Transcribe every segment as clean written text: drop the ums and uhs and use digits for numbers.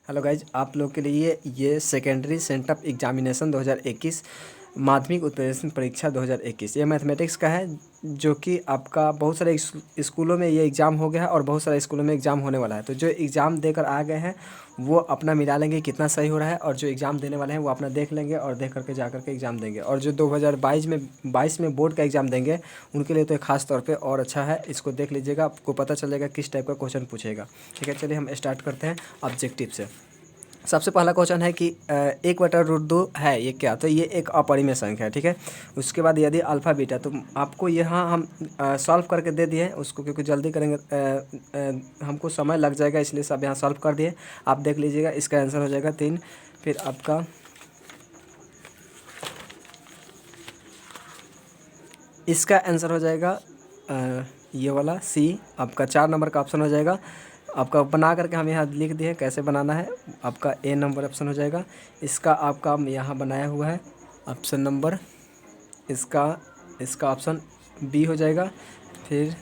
Hello guys, आप लोग के लिए ये सेकेंडरी सेंटअप एग्जामिनेशन 2021 माध्यमिक उत्तीर्ण परीक्षा 2021 ये मैथमेटिक्स का है, जो कि आपका बहुत सारे स्कूलों में ये एग्ज़ाम हो गया है और बहुत सारे स्कूलों में एग्ज़ाम होने वाला है। तो जो एग्ज़ाम देकर आ गए हैं वो अपना मिला लेंगे कितना सही हो रहा है, और जो एग्ज़ाम देने वाले हैं वो अपना देख लेंगे और देख करके जा करके एग्ज़ाम देंगे। और जो 2022 में बोर्ड का एग्ज़ाम देंगे उनके लिए तो एक ख़ास तौर पे और अच्छा है, इसको देख लीजिएगा, आपको पता चलेगा किस टाइप का क्वेश्चन पूछेगा। ठीक है, चलिए हम स्टार्ट करते हैं ऑब्जेक्टिव से। सबसे पहला क्वेश्चन है कि 1/√2 है ये क्या, तो ये एक अपरिमेय संख्या है। ठीक है, उसके बाद यदि अल्फ़ा बीटा, तो आपको यहाँ हम सॉल्व करके दे दिए उसको, क्योंकि जल्दी करेंगे हमको समय लग जाएगा, इसलिए सब यहाँ सॉल्व कर दिए। आप देख लीजिएगा, इसका आंसर हो जाएगा 3। फिर आपका इसका आंसर हो जाएगा ये वाला सी, आपका 4 नंबर का ऑप्शन हो जाएगा। आपका बना करके हम यहाँ लिख दिए कैसे बनाना है, आपका ए नंबर ऑप्शन हो जाएगा। इसका आपका यहाँ बनाया हुआ है ऑप्शन नंबर, इसका ऑप्शन बी हो जाएगा। फिर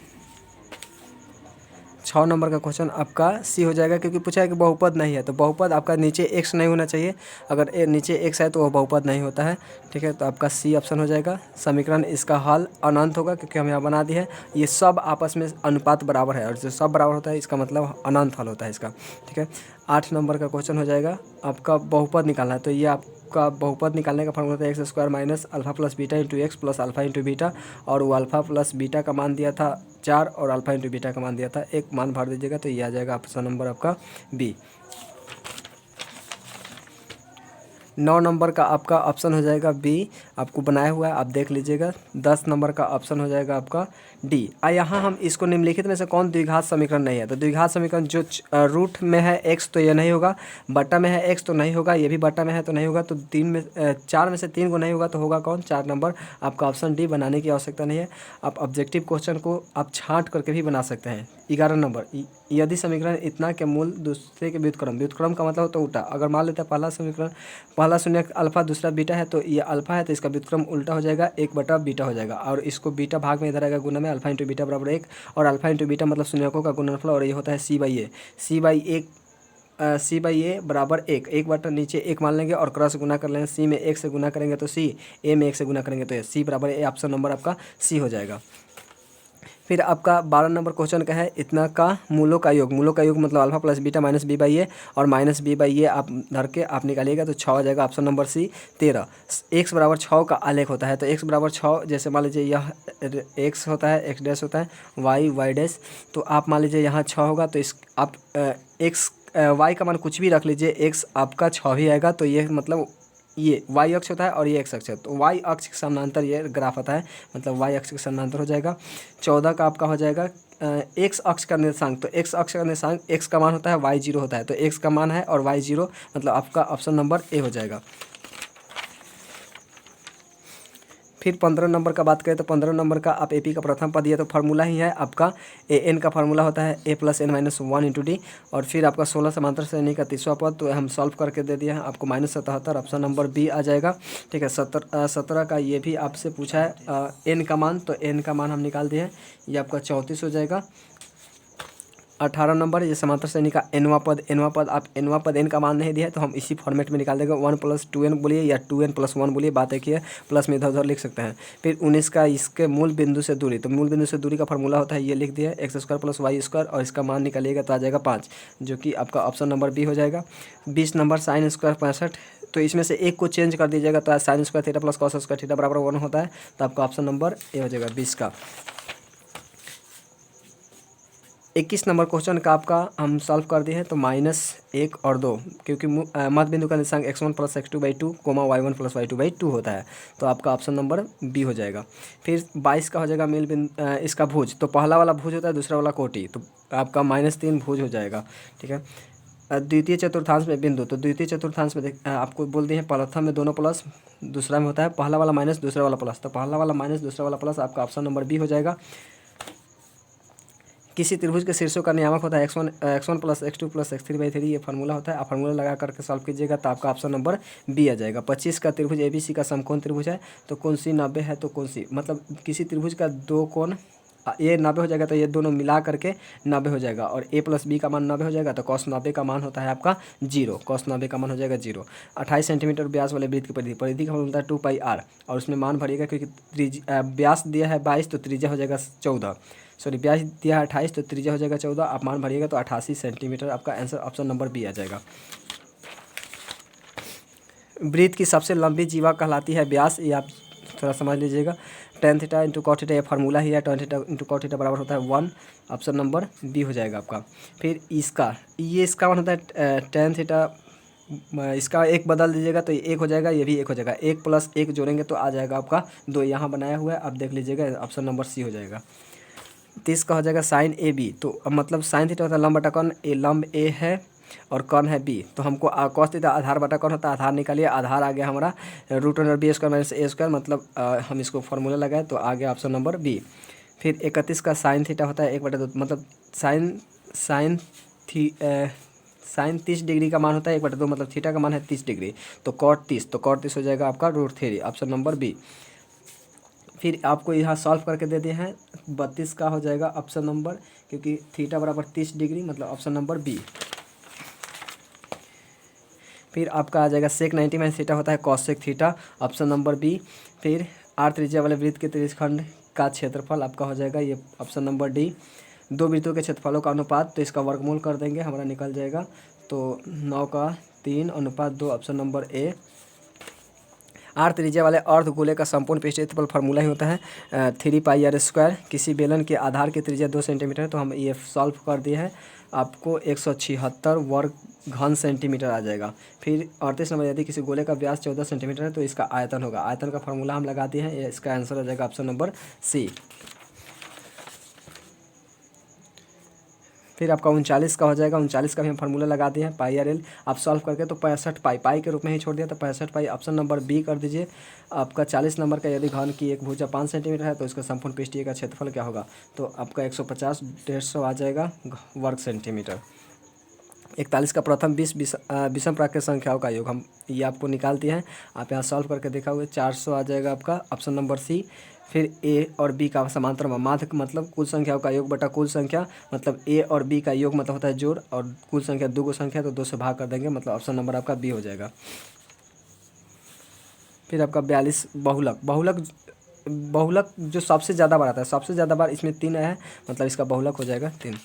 6 नंबर का क्वेश्चन आपका सी हो जाएगा, क्योंकि पूछा है कि बहुपद नहीं है, तो बहुपद आपका नीचे एक्स नहीं होना चाहिए। अगर नीचे एक्स है तो वह बहुपद नहीं होता है। ठीक है, तो आपका सी ऑप्शन हो जाएगा। समीकरण इसका हल अनंत होगा, क्योंकि हम यहाँ बना दिए हैं ये सब आपस में अनुपात बराबर है, और जो सब बराबर होता है इसका मतलब अनंत हल होता है इसका। ठीक है, 8 नंबर का क्वेश्चन हो जाएगा, आपका बहुपद निकालना है। तो ये आपका बहुपद निकालने का फॉर्मूला था x² minus alpha plus beta into x plus alpha into beta, और वो अल्फ़ा प्लस बीटा का मान दिया था 4 और अल्फ़ा इंटू बीटा का मान दिया था 1, मान भर दीजिएगा तो ये आ जाएगा ऑप्शन नंबर आपका बी। 9 नंबर का आपका ऑप्शन हो जाएगा बी, आपको बनाया हुआ है, आप देख लीजिएगा। 10 नंबर का ऑप्शन हो जाएगा आपका डी। यहाँ हम इसको निम्नलिखित में से कौन द्विघात समीकरण नहीं है, तो द्विघात समीकरण जो रूट में है एक्स तो ये नहीं होगा, बट्टा में है एक्स तो नहीं होगा, ये भी बट्टा में है तो नहीं होगा, तो 4 में से 3 को नहीं होगा, तो होगा कौन, 4 नंबर। आपका ऑप्शन डी, बनाने की आवश्यकता नहीं है। आप ऑब्जेक्टिव क्वेश्चन को आप छांट करके भी बना सकते हैं। 11 नंबर, यदि समीकरण इतना के मूल दूसरे के व्युत्क्रम का मतलब होता है उल्टा। अगर मान लेते हैं पहला शून्य अल्फा दूसरा बीटा है, तो ये अल्फा है तो इसका व्युत्क्रम उल्टा हो जाएगा, 1/बीटा हो जाएगा, और इसको बीटा भाग में इधर आएगा गुना में, अल्फा इंटू बीटा बराबर 1, और अल्फा इंटू बीटा मतलब शून्यकों का गुणनफल, और ये होता है सी/ए बराबर 1 नीचे 1 मान लेंगे और क्रॉस गुना कर लेंगे। सी में 1 से गुना करेंगे तो सी, ए में 1 से गुना करेंगे तो ए, सी बराबर ए, ऑप्शन नंबर आपका सी हो जाएगा। फिर आपका 12 नंबर क्वेश्चन का है, इतना का मूलों का योग मतलब alpha plus beta minus b/a, और माइनस b/a आप धर के आप निकालिएगा तो 6 हो जाएगा, ऑप्शन नंबर सी। 13, x बराबर 6 का आलेख होता है, तो x बराबर 6, जैसे मान लीजिए यह x होता है, x डैश होता है, y डैश, तो आप मान लीजिए यहाँ 6 होगा, तो इस आप x y का मान कुछ भी रख लीजिए, x आपका 6 भी आएगा, तो ये मतलब ये y अक्ष होता है और ये x अक्ष है, तो y अक्ष के समानांतर ये ग्राफ आता है, मतलब y अक्ष के समानांतर हो जाएगा। 14 का आपका हो जाएगा x अक्ष का निर्देशांक, तो x अक्ष का निर्देशांक x का मान होता है, y 0 होता है, तो x का मान है और y 0, मतलब आपका ऑप्शन नंबर ए हो जाएगा। फिर 15 नंबर का बात करें तो 15 नंबर का आप एपी का प्रथम पद, ये तो फार्मूला ही है आपका, ए एन का फार्मूला होता है a + n - 1 इंटू डी, और फिर आपका 16 समांतर श्रेणी का तीसरा पद, तो हम सॉल्व करके दे दिया है आपको -77, ऑप्शन नंबर बी आ जाएगा। ठीक है, 17 का ये भी आपसे पूछा है एन का मान, तो एन का मान हम निकाल दिए हैं, ये आपका 34 हो जाएगा। 18 नंबर, ये समांतर श्रेणी का एनवा पद आप एनवा पद एन का मान नहीं दिया है, तो हम इसी फॉर्मेट में निकाल देंगे, 1 + 2n बोलिए या 2n + 1 बोलिए, बात एक ही है, प्लस में इधर उधर लिख सकते हैं। फिर 19 का इसके मूल बिंदु से दूरी, तो मूल बिंदु से दूरी का फार्मूला होता है, ये लिख दिया x² + y², और इसका मान निकालिएगा तो आ जाएगा 5, जो कि आपका ऑप्शन नंबर बी हो जाएगा। 20 नंबर sin² 65, तो इसमें से एक को चेंज कर दीजिएगा, तो sin² थीटा + cos² थीटा बराबर 1 होता है, तो आपका ऑप्शन नंबर ए हो जाएगा 20 का। 21 नंबर क्वेश्चन का आपका हम सॉल्व कर दिए हैं, तो -1 और 2, क्योंकि मध्य बिंदु का निर्देशांक x1 + x2/2, y1 + y2/2 होता है, तो आपका ऑप्शन नंबर बी हो जाएगा। फिर 22 का हो जाएगा इसका भुज, तो पहला वाला भुज होता है, दूसरा वाला कोटि, तो आपका -3 भुज हो जाएगा। ठीक है, द्वितीय चतुर्थांश में बिंदु, तो द्वितीय चतुर्थांश में आपको बोल दिए हैं, प्रथम में दोनों प्लस, दूसरा में होता है पहला वाला माइनस दूसरा वाला प्लस, तो पहला वाला माइनस दूसरा वाला प्लस, आपका ऑप्शन नंबर बी हो जाएगा। किसी त्रिभुज के शीर्षों का नियामक होता है x1 + x2 + x3/3, ये फार्मूला होता है, आप फार्मूला लगा करके सॉल्व कीजिएगा तो आपका ऑप्शन नंबर बी आ जाएगा। 25 का त्रिभुज ABC का समकोण त्रिभुज है, तो कौन सी 90 है, तो कौन सी, मतलब किसी त्रिभुज का दो कोण ये 90 हो जाएगा तो ये दोनों मिला करके 90 हो जाएगा, और a प्लस बी का मान 90 हो जाएगा तो cos 90 का मान होता है आपका 0, cos 90 का मान हो जाएगा 0। 28 सेंटीमीटर व्यास वाले वृत्त की परिधि, परिधि का मान होता है 2πr, और उसमें मान भरिएगा क्योंकि व्यास दिया है 22 तो त्रिज्या हो जाएगा 14, सॉरी व्यास दिया है 28 तो त्रिज्या हो जाएगा 14, आप मान भरिएगा तो 88 सेंटीमीटर आपका आंसर ऑप्शन नंबर बी आ जाएगा। वृत्त की सबसे लंबी जीवा कहलाती है व्यास, ये आप थोड़ा समझ लीजिएगा। tan theta into cot theta, ये फार्मूला ही है, tan theta into cot theta बराबर होता है 1, ऑप्शन नंबर बी हो जाएगा आपका। फिर इसका मान होता है tan थीटा, इसका एक बदल दीजिएगा तो ये 1 हो जाएगा, ये भी 1 हो जाएगा, 1 प्लस 1 जोड़ेंगे तो आ जाएगा आपका 2, यहाँ बनाया हुआ है, आप देख लीजिएगा, ऑप्शन नंबर सी हो जाएगा। 30 का हो जाएगा sin ए बी, तो अब मतलब sin थीटा होता है लंब बटा कौन, ए लंब ए है और कौन है बी, तो हमको cos थीटा आधार बटा कौन होता है, आधार निकालिए, आधार आ गया हमारा √b² माइनस a², मतलब हम इसको फॉर्मूला लगाए तो आ गया ऑप्शन नंबर बी। फिर 31 का sin थीटा होता है 1/2, मतलब साइन 30 डिग्री का मान होता है 1/2, मतलब थीटा का मान है 30 डिग्री, तो cot 30 हो जाएगा आपका √3, ऑप्शन नंबर बी। फिर आपको यहाँ सॉल्व करके दे दिए हैं, 32 का हो जाएगा ऑप्शन नंबर, क्योंकि थीटा बराबर 30 डिग्री, मतलब ऑप्शन नंबर बी। फिर आपका आ जाएगा sec 90 माइनस थीटा होता है cosec थीटा, ऑप्शन नंबर बी। फिर r त्रिज्या वाले वृत्त के त्रिज्यखंड का क्षेत्रफल आपका हो जाएगा ये ऑप्शन नंबर डी। दो वृत्तों के क्षेत्रफलों का अनुपात, तो इसका वर्गमूल कर देंगे, हमारा निकल जाएगा, तो 9/3/2, ऑप्शन नंबर ए। r त्रिज्या वाले अर्धगोले का संपूर्ण पृष्ठीय क्षेत्रफल फार्मूला ही होता है 3πr²। किसी बेलन के आधार की त्रिज्या 2 सेंटीमीटर है, तो हम ये सॉल्व कर दिए हैं, आपको 176 वर्ग घन सेंटीमीटर आ जाएगा। फिर 38 नंबर, यदि किसी गोले का व्यास 14 सेंटीमीटर है तो इसका आयतन होगा, आयतन का फार्मूला हम लगा दिए हैं, ये इसका आंसर हो जाएगा ऑप्शन नंबर सी। फिर आपका 39 का हो जाएगा, 39 का भी हम फार्मूला लगा दिए हैं πr/l, आप सॉल्व करके तो 65 पाई के रूप में ही छोड़ दिया, तो 65 पाई ऑप्शन नंबर बी कर दीजिए। आपका 40 नंबर का, यदि घन की एक भुजा 5 सेंटीमीटर है तो इसका संपूर्ण पृष्ठीय का क्षेत्रफल क्या होगा, तो आपका 150 150 आ जाएगा वर्ग सेंटीमीटर। 41 का प्रथम 20 विषम प्राकृत संख्याओं का योग, हम ये आपको निकाल दिए हैं, आप यहाँ सॉल्व करके देखा हुआ 400 आ जाएगा आपका ऑप्शन नंबर सी। फिर ए और बी का समांतर माध्य मतलब कुल संख्याओं का योग बटा कुल संख्या, मतलब ए और बी का योग मतलब होता है जोड़, और कुल संख्या 2 संख्या तो 2 से भाग कर देंगे, मतलब ऑप्शन नंबर आपका बी हो जाएगा। फिर आपका 42 बहुलक जो सबसे ज़्यादा बार आता है, सबसे ज़्यादा बार इसमें 3 आया है, मतलब इसका बहुलक हो जाएगा 3।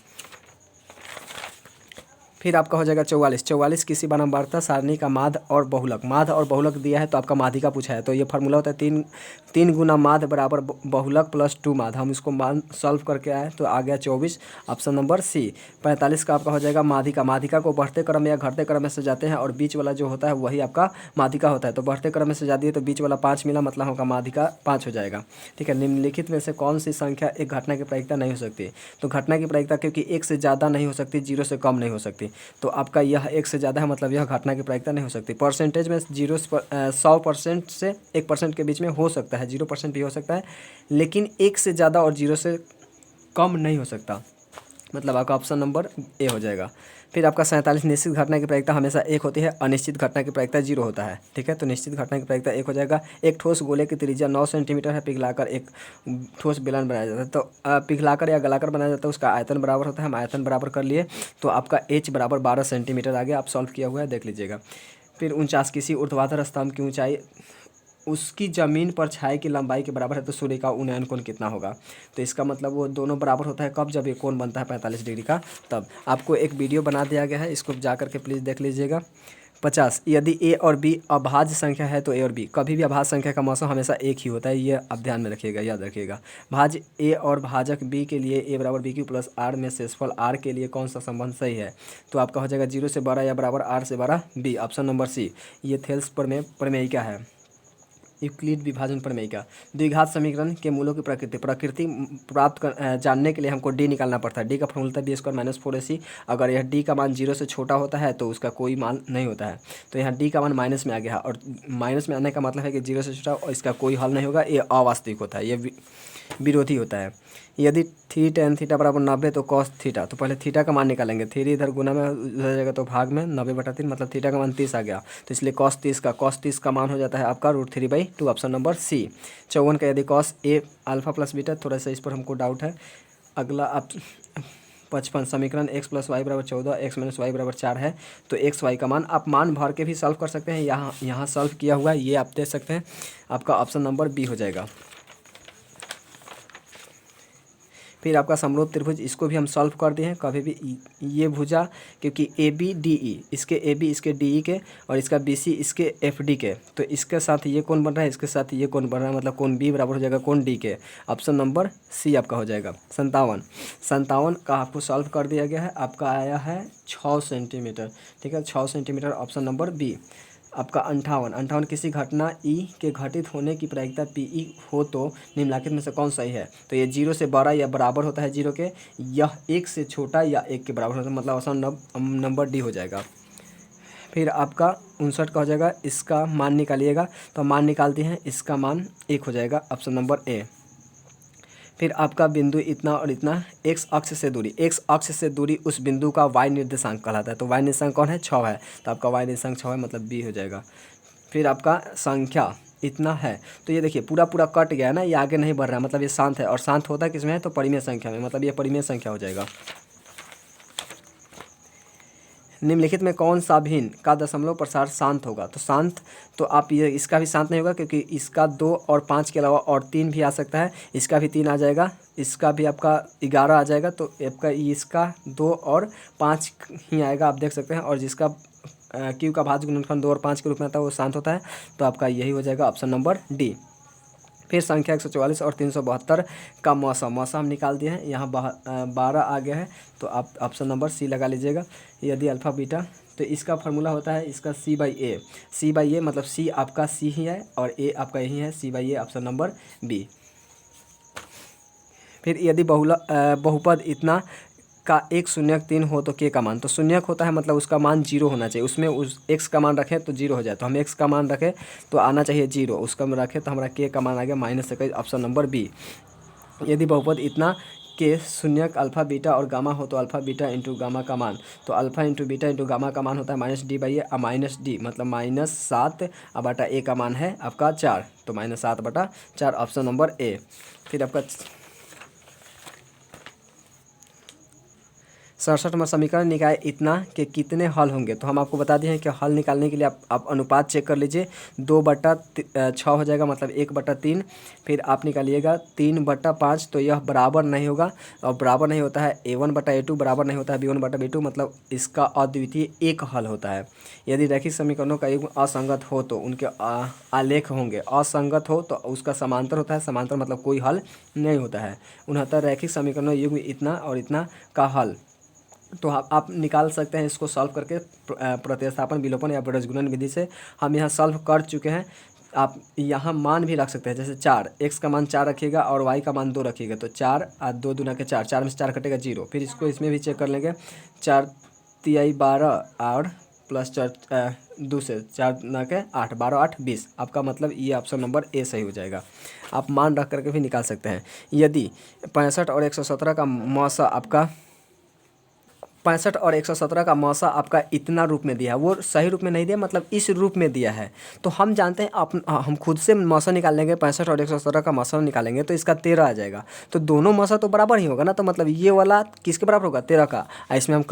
फिर आपका हो जाएगा 44 किसी बारंबारता सारणी का माध्य और बहुलक दिया है, तो आपका माध्यिका पूछा है, तो ये फार्मूला होता है 3 गुना माध्य बराबर बहुलक प्लस 2 माध्य, हम इसको मान सॉल्व करके आए तो आ गया 24, ऑप्शन नंबर सी। 45 का आपका हो जाएगा माध्यिका को बढ़ते क्रम या घटते क्रम में सजाते हैं, और बीच वाला जो होता है वही आपका माध्यिका होता है, तो बढ़ते क्रम में सजा दिए तो बीच वाला 5 मिला, मतलब होगा माध्यिका 5 हो जाएगा। ठीक है, निम्नलिखित में से कौन सी संख्या एक घटना की प्रायिकता नहीं हो सकती, तो घटना की प्रायिकता क्योंकि 1 से ज़्यादा नहीं हो सकती, 0 से कम नहीं हो सकती, तो आपका यह 1 से ज़्यादा है, मतलब यह घटना की प्रायिकता नहीं हो सकती। परसेंटेज में 100% से 1% के बीच में हो सकता है, 0% भी हो सकता है, लेकिन 1 से ज़्यादा और 0 से कम नहीं हो सकता, मतलब आपका ऑप्शन नंबर ए हो जाएगा। फिर आपका 47 निश्चित घटना की प्रायिकता हमेशा 1 होती है, अनिश्चित घटना की प्रायिकता 0 होता है। ठीक है, तो निश्चित घटना की प्रायिकता 1 हो जाएगा। एक ठोस गोले की त्रिज्या 9 सेंटीमीटर है, पिघलाकर एक ठोस बेलन बनाया जाता है, तो पिघलाकर या गलाकर बनाया जाता है, उसका आयतन बराबर होता है, हम आयतन बराबर कर लिए, तो आपका h बराबर 12 सेंटीमीटर आ गया, आप सॉल्व किया हुआ है, देख लीजिएगा। फिर 49 किसी ऊर्ध्वाधर स्तंभ की ऊंचाई उसकी ज़मीन पर छाया की लंबाई के बराबर है, तो सूर्य का उन्नयन कोण कितना होगा, तो इसका मतलब वो दोनों बराबर होता है कब, जब ये कोण बनता है 45 डिग्री का, तब। आपको एक वीडियो बना दिया गया है, इसको जा करके प्लीज़ देख लीजिएगा। 50 यदि ए और बी अभाज्य संख्या है तो ए और बी, कभी भी अभाज्य संख्या का मौसम हमेशा एक ही होता है, ये आप ध्यान में रखिएगा, याद रखिएगा। भाज्य ए और भाजक बी के लिए ए बराबर बी क्यू प्लस आर में शेषफल आर के लिए कौन सा संबंध सही है, तो आपका हो जाएगा 0 से बड़ा या बराबर आर से बड़ा बी, ऑप्शन नंबर सी। ये थेल्स प्रमेयिका है, यूक्लिड विभाजन प्रमेयिका। द्विघात समीकरण के मूलों की प्रकृति प्राप्त जानने के लिए हमको डी निकालना पड़ता है, डी का फॉर्मूला b² माइनस 4ac, अगर यह डी का मान 0 से छोटा होता है तो उसका कोई मान नहीं होता है, तो यहाँ डी का मान माइनस में आ गया, और माइनस में आने का मतलब है कि 0 से छोटा और इसका कोई हल नहीं होगा, ये अवास्तविक होता है, ये विरोधी होता है। यदि 3 tan θ बराबर 90 तो cos थीटा, तो पहले थीटा का मान निकालेंगे। 3 इधर गुना में हो जाएगा तो भाग में 90/3 मतलब थीटा का मान 30 आ गया। तो इसलिए cos 30 का मान हो जाता है आपका √3/2 ऑप्शन नंबर सी। 54 का यदि cos ए अल्फा प्लस बीटा, थोड़ा सा इस पर हमको डाउट है। अगला आप 55 समीकरण x + y = 14 x - y = 4 है। तो x y का मान आप मान भर के भी सॉल्व कर सकते हैं। यहाँ सॉल्व किया हुआ है, ये आप दे सकते हैं। आपका ऑप्शन नंबर बी हो जाएगा। फिर आपका समरूप त्रिभुज, इसको भी हम सॉल्व कर दिए हैं। कभी भी ये भुजा, क्योंकि ए बी डी ई, इसके ए बी इसके डी ई के और इसका बी सी इसके एफ डी के, तो इसके साथ ये कौन बन रहा है, इसके साथ ये कौन बन रहा है, मतलब कौन बी बराबर हो जाएगा कौन डी के। ऑप्शन नंबर सी आपका हो जाएगा। 57 का आपको सॉल्व कर दिया गया है। आपका आया है 6 सेंटीमीटर, ठीक है, 6 सेंटीमीटर ऑप्शन नंबर बी। आपका 58 किसी घटना ई के घटित होने की प्रायिकता पी ई हो तो निम्नलिखित में से कौन सही है। तो ये 0 से बड़ा या बराबर होता है 0 के, यह 1 से छोटा या 1 के बराबर होता है, मतलब ऑप्शन नंबर डी हो जाएगा। फिर आपका 59 का हो जाएगा, इसका मान निकालिएगा। तो मान निकालते हैं, इसका मान 1 हो जाएगा ऑप्शन नंबर ए। फिर आपका बिंदु इतना और इतना एक्स अक्ष से दूरी उस बिंदु का y निर्देशांक कहलाता है। तो y निर्देशांक कौन है, 6 है, तो आपका y निर्देशांक 6 है, मतलब बी हो जाएगा। फिर आपका संख्या इतना है, तो ये देखिए पूरा कट गया है ना, ये आगे नहीं बढ़ रहा है, मतलब ये शांत है। और शांत होता है किसमें है, तो परिमेय संख्या में, मतलब ये परिमेय संख्या हो जाएगा। निम्नलिखित में कौन सा भिन्न का दशमलव प्रसार शांत होगा। तो शांत, तो आप ये इसका भी शांत नहीं होगा, क्योंकि इसका 2 और 5 के अलावा और 3 भी आ सकता है। इसका भी 3 आ जाएगा, इसका भी आपका 11 आ जाएगा। तो आपका इसका 2 और 5 ही आएगा, आप देख सकते हैं। और जिसका क्यू का भाज्य गुणनखंड 2 और 5 के रूप में आता है वो शांत होता है। तो आपका यही हो जाएगा ऑप्शन नंबर डी। फिर संख्या 144 और 372 का मौसम हम निकाल दिए हैं। यहाँ 12 आ गया है, तो आप ऑप्शन नंबर सी लगा लीजिएगा। यदि अल्फ़ा बीटा, तो इसका फार्मूला होता है इसका C/A मतलब C आपका C ही है और A आपका यही है, C/A ऑप्शन नंबर बी। फिर यदि बहुपद इतना का एक शून्यक 3 हो तो के का मान, तो शून्यक होता है मतलब उसका मान 0 होना चाहिए। उसमें उस x का मान रखें तो 0 हो जाए, तो हम x का मान रखें तो आना चाहिए 0, उसका में रखें तो हमारा k का मान आ गया -21 ऑप्शन नंबर बी। यदि बहुपद इतना के शून्यक अल्फ़ा बीटा और गामा हो तो अल्फ़ा बीटा इंटू गामा का मान, तो alpha into beta into gamma का मान होता है -d/a -d मतलब -7/a का मान है आपका 4, तो -7/4 ऑप्शन नंबर ए। फिर आपका 67 में समीकरण निकाय इतना के कितने हल होंगे। तो हम आपको बता दिए हैं कि हल निकालने के लिए आप अनुपात चेक कर लीजिए। 2/6 हो जाएगा, मतलब 1/3। फिर आप निकालिएगा 3/5, तो यह बराबर नहीं होगा। और बराबर नहीं होता है a1/a2, बराबर नहीं होता है b1/b2, मतलब इसका अद्वितीय एक हल होता है। यदि रैखिक समीकरणों का युग्म असंगत हो तो उनके आलेख होंगे। असंगत हो तो उसका समांतर होता है, समांतर मतलब कोई हल नहीं होता है। 69 रैखिक समीकरणों युग्म इतना और इतना का हल, तो आप निकाल सकते हैं इसको सॉल्व करके प्रतिस्थापन, विलोपन या ब्रजगुणन विधि से। हम यहाँ सॉल्व कर चुके हैं। आप यहाँ मान भी रख सकते हैं, जैसे 4, x का मान 4 रखिएगा और y का मान 2 रखिएगा, तो 4 और 2 दूना के 4, 4 में से 4 कटेगा 0। फिर इसको इसमें भी चेक कर लेंगे, 4 तिहाई 12 और प्लस 4 2 से 4 दूना के 8, 12 8 20, आपका मतलब ये ऑप्शन नंबर ए सही हो जाएगा। आप मान रख करके भी निकाल सकते हैं। यदि 65 और 117 का मौसा आपका 65 और 117 का मौसा आपका इतना रूप में दिया है, वो सही रूप में नहीं दिया, मतलब इस रूप में दिया है। तो हम जानते हैं हम खुद से मौसा निकाल लेंगे। 65 और 117 का मौसा निकालेंगे तो इसका 13 आ जाएगा। तो दोनों मौसा तो बराबर ही होगा ना, तो मतलब ये वाला किसके बराबर होगा, 13 का। इसमें हम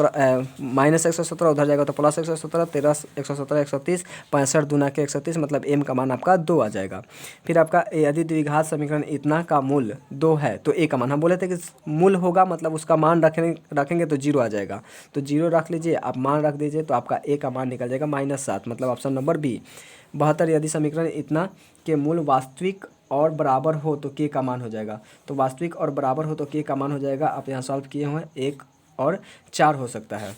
-117 उधर जाएगा तो +117, 13 117 130, 65 दूना के 130, मतलब m का मान आपका 2 आ जाएगा। फिर आपका यदि द्विघात समीकरण इतना का मूल 2 है तो a का मान, हम बोले थे कि मूल होगा मतलब उसका मान रखेंगे तो 0 आ जाएगा। तो 0 रख लीजिए, आप मान रख दीजिए, तो आपका a का मान निकल जाएगा -7, मतलब ऑप्शन नंबर बी। 72 यदि समीकरण इतना के मूल वास्तविक और बराबर हो तो k का मान हो जाएगा। तो वास्तविक और बराबर हो तो k का मान हो जाएगा, आप यहाँ सॉल्व किए हुए 1 और 4 हो सकता है।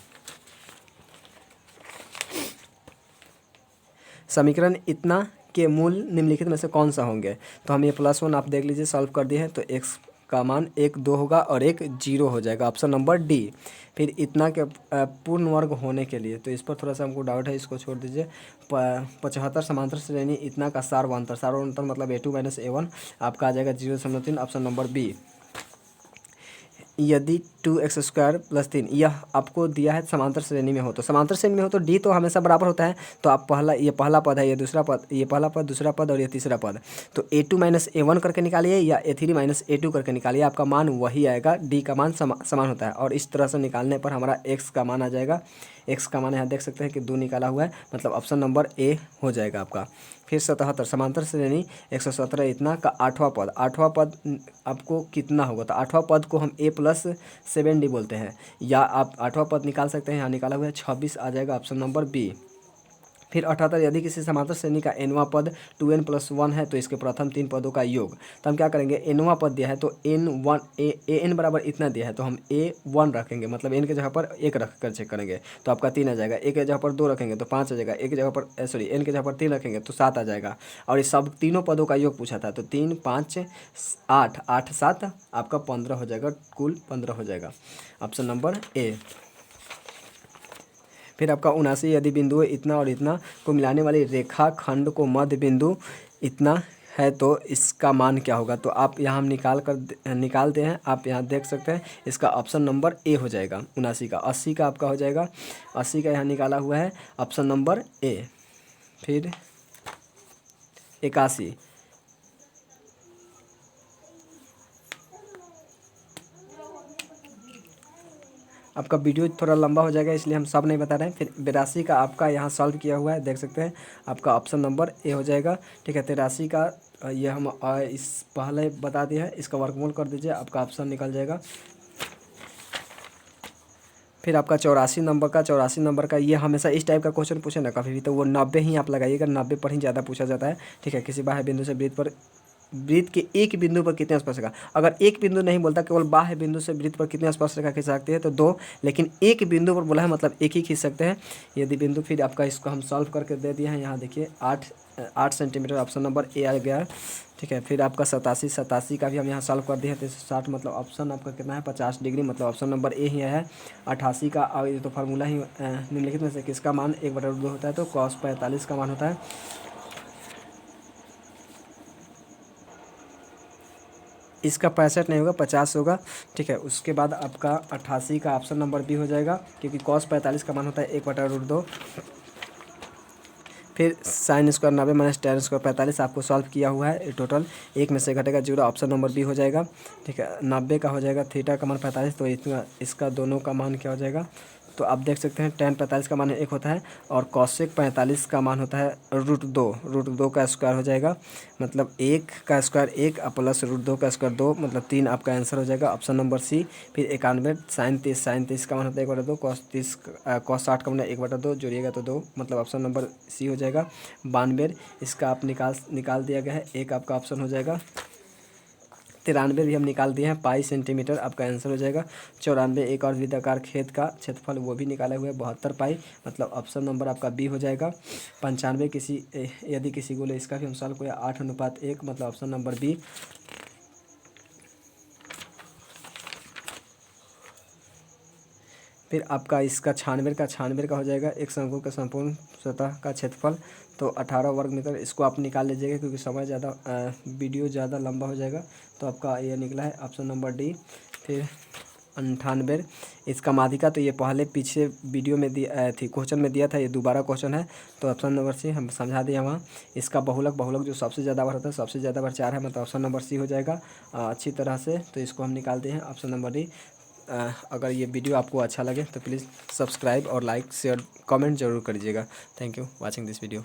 समीकरण इतना के मूल निम्नलिखित में से कौन सा होंगे। तो हम ये +1 आप देख लीजिए, सॉल्व कर दिए हैं, तो x का मान 1 2 होगा और 1 0 हो जाएगा, ऑप्शन नंबर डी। फिर इतना के पूर्ण वर्ग होने के लिए, तो इस पर थोड़ा सा हमको डाउट है, इसको छोड़ दीजिए। 75 समांतर श्रेणी इतना का सार्वंतर मतलब a2 - a1 आपका आ जाएगा 0.3, ऑप्शन नंबर बी। यदि 2x² + 3 यह आपको दिया है समांतर श्रेणी में हो, तो समांतर श्रेणी में हो तो डी तो हमेशा बराबर होता है। तो आप ये पहला पद है, ये दूसरा पद, ये पहला पद, दूसरा पद और ये तीसरा पद, तो a2 - a1 करके निकालिए या a3 - a2 करके निकालिए, आपका मान वही आएगा। डी का मान समान होता है और इस तरह से निकालने पर हमारा x का मान आ जाएगा। x का मान यहाँ देख सकते हैं कि 2 निकाला हुआ है, मतलब ऑप्शन नंबर ए हो जाएगा आपका। फिर 77 समांतर श्रेणी 117 इतना का 8वां पद, 8वां पद आपको कितना होगा, तो 8वां पद को हम a+7d बोलते हैं, या आप 8वां पद निकाल सकते हैं। यहाँ निकाला हुआ है 26 आ जाएगा ऑप्शन नंबर बी। फिर 78 यदि किसी समांतर श्रेणी का nवां पद 2n + 1 है तो इसके प्रथम 3 पदों का योग। तो हम क्या करेंगे, nवां पद दिया है तो n1 an बराबर इतना दिया है तो हम a1 रखेंगे, मतलब n के जगह पर 1 रख कर चेक करेंगे तो आपका 3 आ जाएगा। a के जगह पर 2 रखेंगे तो 5 आ जाएगा। a के जगह पर n के जगह पर 3 रखेंगे तो 7 आ जाएगा। और इस सब तीनों पदों का योग पूछा था, तो 3 5 8 8 7 आपका 15 हो जाएगा, कुल 15 हो जाएगा, ऑप्शन नंबर ए। फिर आपका 79 यदि बिंदु इतना और इतना को मिलाने वाली रेखा खंड को मध्य बिंदु इतना है तो इसका मान क्या होगा। तो आप यहाँ हम निकालते हैं, आप यहाँ देख सकते हैं इसका ऑप्शन नंबर ए हो जाएगा 79 का। 80 का आपका हो जाएगा, 80 का यहाँ निकाला हुआ है ऑप्शन नंबर ए। फिर 81 आपका वीडियो थोड़ा लंबा हो जाएगा इसलिए हम सब नहीं बता रहे हैं। फिर 82 का आपका यहाँ सॉल्व किया हुआ है, देख सकते हैं आपका ऑप्शन नंबर ए हो जाएगा। ठीक है, 83 का ये हम इस पहले बता दिया है, इसका वर्गमूल कर दीजिए, आपका ऑप्शन निकल जाएगा। फिर आपका 84 नंबर का ये हमेशा इस टाइप का क्वेश्चन पूछे ना कभी भी तो वो 90 ही आप लगाइएगा, 90 पर ही ज़्यादा पूछा जाता है। ठीक है, किसी बाह्य बिंदु से वृत्त के एक बिंदु पर कितने स्पर्श रेखा, अगर एक बिंदु नहीं बोलता केवल बाह्य बिंदु से वृत्त पर कितने स्पर्श रेखा खींच सकते हैं तो 2, लेकिन एक बिंदु पर बोला है मतलब एक ही खींच सकते हैं यदि बिंदु। फिर आपका इसको हम सॉल्व करके दे दिए हैं, यहाँ देखिए 8 सेंटीमीटर ऑप्शन नंबर ए आ गया। ठीक है, फिर आपका 87 का भी हम यहाँ सॉल्व कर दिए हैं, तो 60 मतलब ऑप्शन आपका कितना है 50 डिग्री, मतलब ऑप्शन नंबर ए ही है। 88 का ये तो फार्मूला ही निम्नलिखित में से किसका मान 1/2 होता है, तो cos 45 का मान होता है। इसका 65 नहीं होगा, 50 होगा। ठीक है, उसके बाद आपका 88 का ऑप्शन नंबर बी हो जाएगा, क्योंकि cos 45 का मान होता है 1/2। फिर sin² 90 - tan² 45 आपको सॉल्व किया हुआ है, टोटल 1 में से घटेगा 0, ऑप्शन नंबर बी हो जाएगा। ठीक है, 90 का हो जाएगा, थीटा का मान 45, तो इसका दोनों का मान क्या हो जाएगा, तो आप देख सकते हैं tan 45 का मान 1 होता है और cosec 45 का मान होता है √2 का स्क्वायर हो जाएगा, मतलब 1 का स्क्वायर 1 प्लस √2 का स्क्वायर 2, मतलब 3 आपका आंसर हो जाएगा, ऑप्शन नंबर सी। फिर 91 sin 30 का मान होता है 1/2, cos 60 का मान 1/2, जोड़िएगा तो 2, मतलब ऑप्शन नंबर सी हो जाएगा। 92 इसका आप निकाल दिया गया है, एक आपका ऑप्शन हो जाएगा। 93 भी हम निकाल दिए हैं, पाई सेंटीमीटर आपका आंसर हो जाएगा। 94 एक और वृत्ताकार खेत का क्षेत्रफल वो भी निकाले हुए 72 पाई, मतलब ऑप्शन नंबर आपका बी हो जाएगा। 95 यदि किसी गोले इसका भी हम सॉल्व किया 8:1, मतलब ऑप्शन नंबर बी। फिर आपका इसका 96 का हो जाएगा, एक शंकु का संपूर्ण सतह का क्षेत्रफल तो 18 वर्ग मीटर। इसको आप निकाल लीजिएगा क्योंकि समय ज़्यादा वीडियो ज़्यादा लंबा हो जाएगा, तो आपका ये निकला है ऑप्शन नंबर डी। फिर 98 इसका माध्यिका, तो ये पहले पीछे वीडियो में थी क्वेश्चन में दिया था, ये दोबारा क्वेश्चन है, तो ऑप्शन नंबर सी हम समझा दिया वहाँ। इसका बहुलक जो सबसे ज़्यादा बार होता है, सबसे ज़्यादा बार 4 है, मतलब ऑप्शन नंबर सी हो जाएगा अच्छी तरह से, तो इसको हम निकालते हैं ऑप्शन नंबर डी। अगर ये वीडियो आपको अच्छा लगे तो प्लीज़ सब्सक्राइब और लाइक शेयर कमेंट जरूर करिएगा। Thank you watching this video.